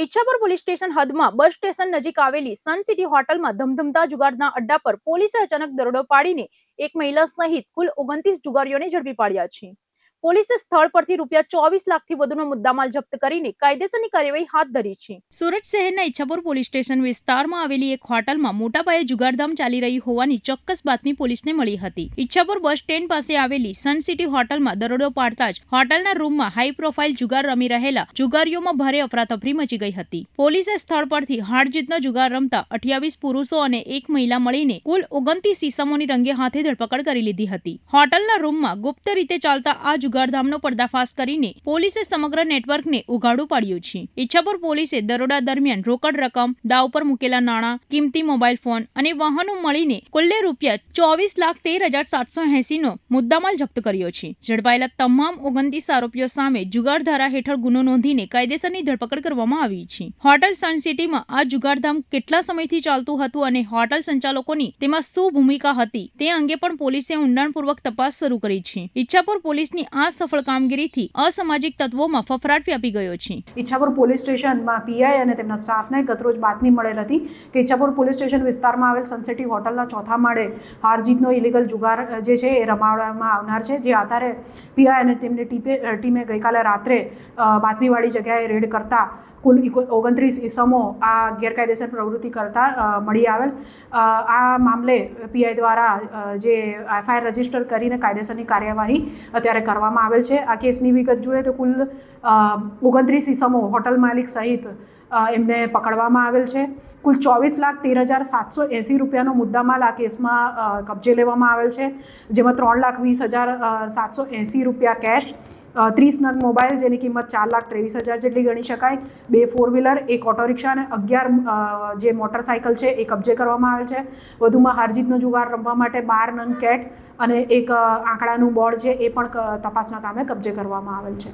Ichchhapur police station હદમાં bus station નજીક આવેલી સન સિટી હોટલમાં ધમધમતા જુગારના અડ્ડા પર પોલીસે અચાનક દરોડો પાડીને એક મહિલા સહિત કુલ 29 જુગારીઓને ઝડપી પાડ્યા છે. પોલીસે સ્થળ પરથી ₹24 લાખથી વધુનો મુદ્દામાલ જપ્ત કરીને કાયદેસરની કાર્યવાહી હાથ ધરી છે. સુરત શહેરના ઈચ્છાપુર પોલીસ સ્ટેશન વિસ્તારમાં આવેલી એક હોટલમાં મોટા પાયે જુગારધામ ચાલી રહી હોવાની ચોક્કસ બાતમી પોલીસને મળી હતી. ઈચ્છાપુર બસ સ્ટેન્ડ પાસે આવેલી સન સિટી હોટલમાં દરોડો પાડતા જ હોટલના રૂમમાં હાઈ પ્રોફાઇલ જુગાર રમી રહેલા જુગારીઓમાં ભારે અફરાતફરી મચી ગઈ હતી. પોલીસે સ્થળ પરથી હાર જીતનો જુગાર રમતા 28 પુરુષો અને એક મહિલા મળીને કુલ 29 ઇસમોની રંગે હાથે ધરપકડ કરી લીધી હતી. હોટલના રૂમમાં ગુપ્ત રીતે ચાલતા આ જુગારધામનો પર્દાફાશ કરીને પોલીસે સમગ્ર નેટવર્કને ઉઘાડું પાડ્યું છે. ઈચ્છાપુર પોલીસે દરોડા દરમિયાન રોકડ રકમ, દાવ પર મૂકેલા નાણાં, કિંમતી મોબાઈલ ફોન અને વાહનો મળીને કુલ્લે ₹24,13,780 નો મુદ્દામાલ જપ્ત કર્યો છે. ઝડપાયેલા તમામ 29 આરોપીઓ સામે જુગાર ધારા હેઠળ ગુનો નોંધીને કાયદેસરની ધરપકડ કરવામાં આવી છે. હોટલ સન સિટીમાં આ જુગારધામ કેટલા સમયથી ચાલતું હતું અને હોટલ સંચાલકોની તેમાં શું ભૂમિકા હતી તે અંગે પણ પોલીસે ઊંડાણપૂર્વક તપાસ શરૂ કરી છે. ઈચ્છાપુર પોલીસની આ સફળ કામગીરીથી અસામાજિક તત્વોમાં ફફડાટ વ્યાપી ગયો છે. ઈચ્છાપુર પોલીસ સ્ટેશનમાં પીઆઈ અને તેમના સ્ટાફને ગતરોજ બાતમી મળેલ હતી કે ઈચ્છાપુર પોલીસ સ્ટેશન વિસ્તારમાં આવેલ સનસિટી હોટલના ચોથા માળે હાર જીતનો ઇલીગલ જુગાર જે છે એ રમાડવામાં આવનાર છે. જે આધારે પીઆઈ અને તેમની ટીમે ગઈકાલે રાત્રે બાતમીવાળી જગ્યાએ રેડ કરતા કુલ 29 ઇસમો આ ગેરકાયદેસર પ્રવૃત્તિ કરતા મળી આવેલ. આ મામલે પીઆઈ દ્વારા જે એફઆઈઆર રજીસ્ટર કરીને કાયદેસરની કાર્યવાહી અત્યારે કરવામાં આવેલ છે. આ કેસની વિગત જોઈએ તો કુલ 29 ઇસમો હોટલ માલિક સહિત એમને પકડવામાં આવેલ છે. કુલ ₹24,13,780 મુદ્દામાલ આ કેસમાં કબજે લેવામાં આવેલ છે, જેમાં ₹3,20,780 કેશ, 30 નંગ મોબાઈલ જેની કિંમત ₹4,23,000 જેટલી ગણી શકાય, 2 4 વ્હીલર, 1 ઓટો રિક્ષા અને 11 જે મોટરસાઇકલ છે એ કબજે કરવામાં આવેલ છે. વધુમાં હારજીતનો જુગાર રમવા માટે 12 નંગ કેટ અને એક આંકડાનું બોર્ડ છે એ પણ તપાસના કામે કબજે કરવામાં આવેલ છે.